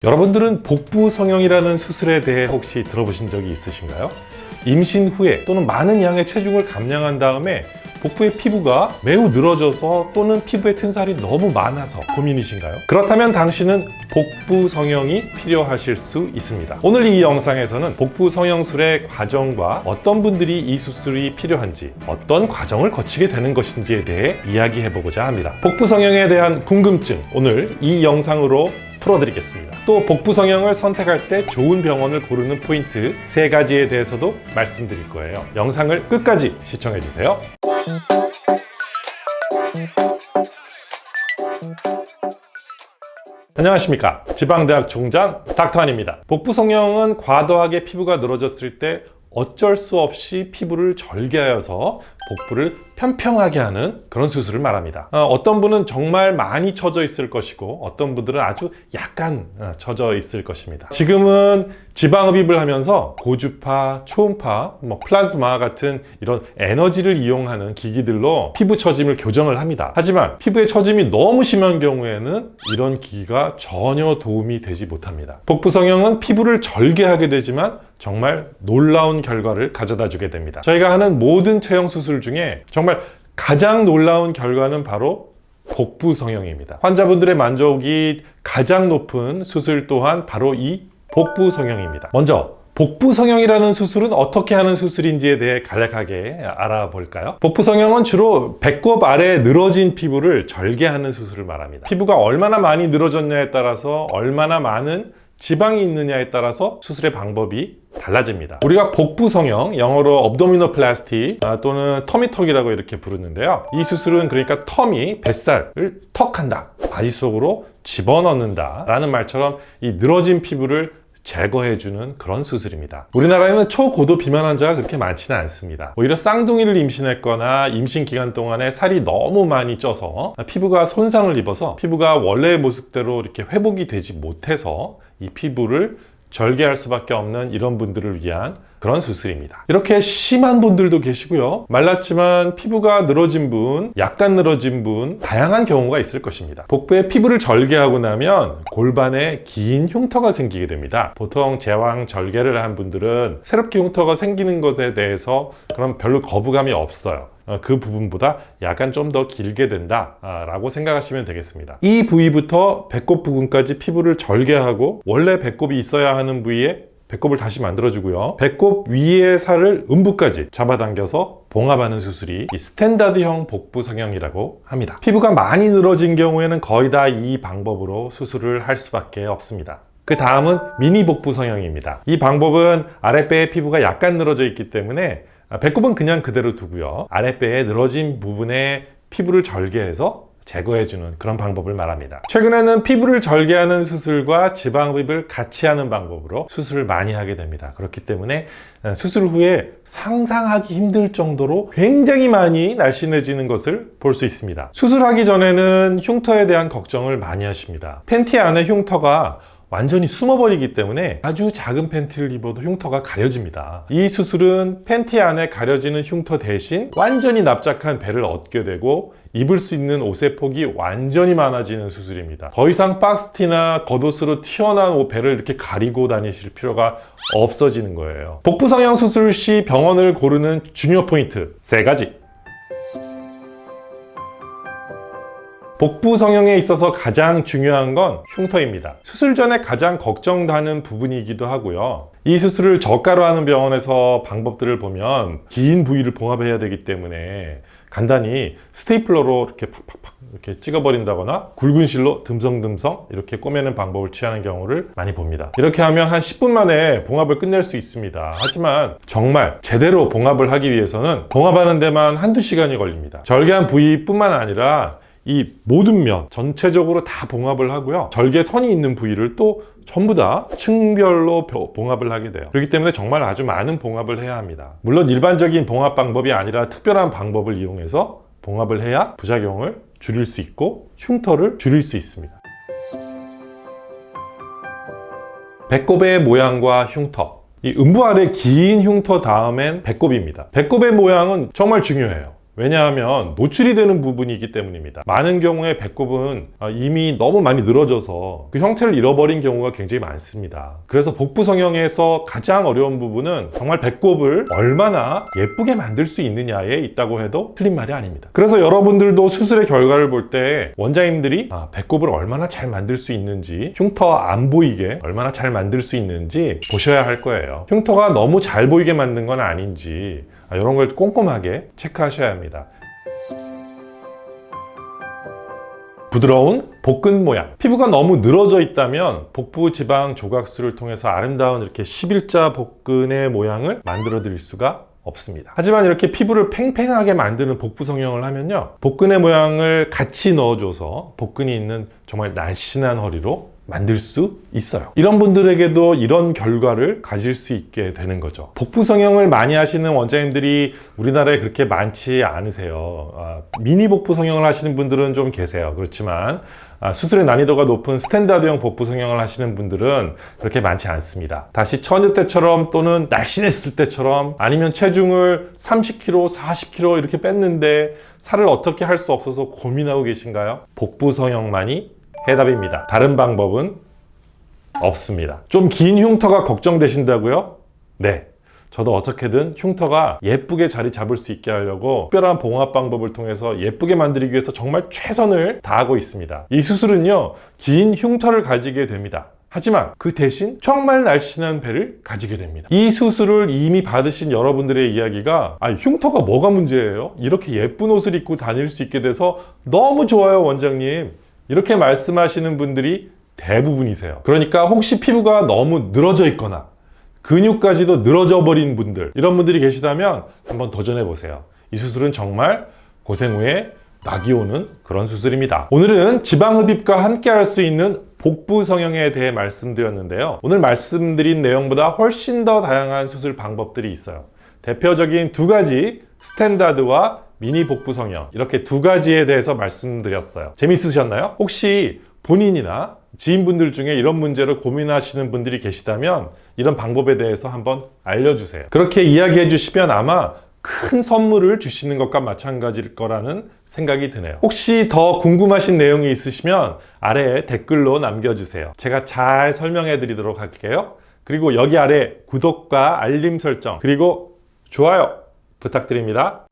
여러분들은 복부 성형이라는 수술에 대해 혹시 들어보신 적이 있으신가요? 임신 후에 또는 많은 양의 체중을 감량한 다음에 복부의 피부가 매우 늘어져서 또는 피부에 튼 살이 너무 많아서 고민이신가요? 그렇다면 당신은 복부 성형이 필요하실 수 있습니다. 오늘 이 영상에서는 복부 성형술의 과정과 어떤 분들이 이 수술이 필요한지, 어떤 과정을 거치게 되는 것인지에 대해 이야기해보고자 합니다. 복부 성형에 대한 궁금증, 오늘 이 영상으로 풀어드리겠습니다. 또 복부 성형을 선택할 때 좋은 병원을 고르는 포인트 3가지에 대해서도 말씀드릴 거예요. 영상을 끝까지 시청해주세요. 안녕하십니까, 지방대학 총장 닥터한입니다. 복부 성형은 과도하게 피부가 늘어졌을 때 어쩔 수 없이 피부를 절개하여서 복부를 평평하게 하는 그런 수술을 말합니다. 어떤 분은 정말 많이 처져 있을 것이고 어떤 분들은 아주 약간 처져 있을 것입니다. 지금은 지방흡입을 하면서 고주파, 초음파, 플라즈마 같은 이런 에너지를 이용하는 기기들로 피부 처짐을 교정을 합니다. 하지만 피부의 처짐이 너무 심한 경우에는 이런 기기가 전혀 도움이 되지 못합니다. 복부 성형은 피부를 절개하게 되지만 정말 놀라운 결과를 가져다 주게 됩니다. 저희가 하는 모든 체형 수술 중에 정말 가장 놀라운 결과는 바로 복부 성형입니다. 환자분들의 만족이 가장 높은 수술 또한 바로 이 복부 성형입니다. 먼저 복부 성형이라는 수술은 어떻게 하는 수술인지에 대해 간략하게 알아볼까요? 복부 성형은 주로 배꼽 아래 늘어진 피부를 절개하는 수술을 말합니다. 피부가 얼마나 많이 늘어졌냐에 따라서 얼마나 많은 지방이 있느냐에 따라서 수술의 방법이 달라집니다. 우리가 복부 성형, 영어로 업도미노플라스티 또는 터미턱이라고 이렇게 부르는데요. 이 수술은 그러니까 터미, 뱃살을 턱한다, 바지 속으로 집어넣는다 라는 말처럼 이 늘어진 피부를 제거해주는 그런 수술입니다. 우리나라에는 초고도 비만 환자가 그렇게 많지는 않습니다. 오히려 쌍둥이를 임신했거나 임신 기간 동안에 살이 너무 많이 쪄서 피부가 손상을 입어서 피부가 원래의 모습대로 이렇게 회복이 되지 못해서 이 피부를 절개할 수밖에 없는 이런 분들을 위한 그런 수술입니다. 이렇게 심한 분들도 계시고요, 말랐지만 피부가 늘어진 분, 약간 늘어진 분, 다양한 경우가 있을 것입니다. 복부에 피부를 절개하고 나면 골반에 긴 흉터가 생기게 됩니다. 보통 제왕 절개를 한 분들은 새롭게 흉터가 생기는 것에 대해서 그럼 별로 거부감이 없어요. 그 부분보다 약간 좀 더 길게 된다 라고 생각하시면 되겠습니다. 이 부위부터 배꼽 부분까지 피부를 절개하고 원래 배꼽이 있어야 하는 부위에 배꼽을 다시 만들어주고요, 배꼽 위의 살을 음부까지 잡아당겨서 봉합하는 수술이 이 스탠다드형 복부 성형이라고 합니다. 피부가 많이 늘어진 경우에는 거의 다 이 방법으로 수술을 할 수밖에 없습니다. 그 다음은 미니 복부 성형입니다. 이 방법은 아랫배의 피부가 약간 늘어져 있기 때문에 배꼽은 그냥 그대로 두고요, 아랫배에 늘어진 부분에 피부를 절개해서 제거해주는 그런 방법을 말합니다. 최근에는 피부를 절개하는 수술과 지방흡입을 같이 하는 방법으로 수술을 많이 하게 됩니다. 그렇기 때문에 수술 후에 상상하기 힘들 정도로 굉장히 많이 날씬해지는 것을 볼 수 있습니다. 수술하기 전에는 흉터에 대한 걱정을 많이 하십니다. 팬티 안에 흉터가 완전히 숨어버리기 때문에 아주 작은 팬티를 입어도 흉터가 가려집니다. 이 수술은 팬티 안에 가려지는 흉터 대신 완전히 납작한 배를 얻게 되고 입을 수 있는 옷의 폭이 완전히 많아지는 수술입니다. 더 이상 박스티나 겉옷으로 튀어나온 배를 이렇게 가리고 다니실 필요가 없어지는 거예요. 복부 성형 수술 시 병원을 고르는 중요 포인트 3가지. 복부 성형에 있어서 가장 중요한 건 흉터입니다. 수술 전에 가장 걱정되는 부분이기도 하고요. 이 수술을 저가로 하는 병원에서 방법들을 보면 긴 부위를 봉합해야 되기 때문에 간단히 스테이플러로 이렇게 팍팍팍 이렇게 찍어버린다거나 굵은 실로 듬성듬성 이렇게 꼬매는 방법을 취하는 경우를 많이 봅니다. 이렇게 하면 한 10분 만에 봉합을 끝낼 수 있습니다. 하지만 정말 제대로 봉합을 하기 위해서는 봉합하는 데만 한두 시간이 걸립니다. 절개한 부위뿐만 아니라 이 모든 면 전체적으로 다 봉합을 하고요, 절개선이 있는 부위를 또 전부 다 층별로 봉합을 하게 돼요. 그렇기 때문에 정말 아주 많은 봉합을 해야 합니다. 물론 일반적인 봉합 방법이 아니라 특별한 방법을 이용해서 봉합을 해야 부작용을 줄일 수 있고 흉터를 줄일 수 있습니다. 배꼽의 모양과 흉터, 이 음부 아래 긴 흉터 다음엔 배꼽입니다. 배꼽의 모양은 정말 중요해요. 왜냐하면 노출이 되는 부분이기 때문입니다. 많은 경우에 배꼽은 이미 너무 많이 늘어져서 그 형태를 잃어버린 경우가 굉장히 많습니다. 그래서 복부 성형에서 가장 어려운 부분은 정말 배꼽을 얼마나 예쁘게 만들 수 있느냐에 있다고 해도 틀린 말이 아닙니다. 그래서 여러분들도 수술의 결과를 볼 때 원장님들이 배꼽을 얼마나 잘 만들 수 있는지, 흉터 안 보이게 얼마나 잘 만들 수 있는지 보셔야 할 거예요. 흉터가 너무 잘 보이게 만든 건 아닌지 이런 걸 꼼꼼하게 체크하셔야 합니다. 부드러운 복근 모양. 피부가 너무 늘어져 있다면 복부 지방 조각수를 통해서 아름다운 이렇게 11자 복근의 모양을 만들어 드릴 수가 없습니다. 하지만 이렇게 피부를 팽팽하게 만드는 복부 성형을 하면요, 복근의 모양을 같이 넣어줘서 복근이 있는 정말 날씬한 허리로 만들 수 있어요. 이런 분들에게도 이런 결과를 가질 수 있게 되는 거죠. 복부 성형을 많이 하시는 원장님들이 우리나라에 그렇게 많지 않으세요. 미니 복부 성형을 하시는 분들은 좀 계세요. 그렇지만 수술의 난이도가 높은 스탠다드형 복부 성형을 하시는 분들은 그렇게 많지 않습니다. 다시 처녀 때처럼 또는 날씬했을 때처럼, 아니면 체중을 30kg, 40kg 이렇게 뺐는데 살을 어떻게 할 수 없어서 고민하고 계신가요? 복부 성형만이 해답입니다. 다른 방법은 없습니다. 좀 긴 흉터가 걱정되신다고요? 네. 저도 어떻게든 흉터가 예쁘게 자리 잡을 수 있게 하려고 특별한 봉합 방법을 통해서 예쁘게 만들기 위해서 정말 최선을 다하고 있습니다. 이 수술은요, 긴 흉터를 가지게 됩니다. 하지만 그 대신 정말 날씬한 배를 가지게 됩니다. 이 수술을 이미 받으신 여러분들의 이야기가 흉터가 뭐가 문제예요? 이렇게 예쁜 옷을 입고 다닐 수 있게 돼서 너무 좋아요, 원장님. 이렇게 말씀하시는 분들이 대부분이세요. 그러니까 혹시 피부가 너무 늘어져 있거나 근육까지도 늘어져 버린 분들, 이런 분들이 계시다면 한번 도전해 보세요. 이 수술은 정말 고생 후에 낙이 오는 그런 수술입니다. 오늘은 지방흡입과 함께 할 수 있는 복부 성형에 대해 말씀드렸는데요. 오늘 말씀드린 내용보다 훨씬 더 다양한 수술 방법들이 있어요. 대표적인 두 가지, 스탠다드와 미니 복부 성형, 이렇게 두 가지에 대해서 말씀드렸어요. 재밌으셨나요? 혹시 본인이나 지인분들 중에 이런 문제로 고민하시는 분들이 계시다면 이런 방법에 대해서 한번 알려주세요. 그렇게 이야기해 주시면 아마 큰 선물을 주시는 것과 마찬가지일 거라는 생각이 드네요. 혹시 더 궁금하신 내용이 있으시면 아래에 댓글로 남겨주세요. 제가 잘 설명해 드리도록 할게요. 그리고 여기 아래 구독과 알림 설정, 그리고 좋아요 부탁드립니다.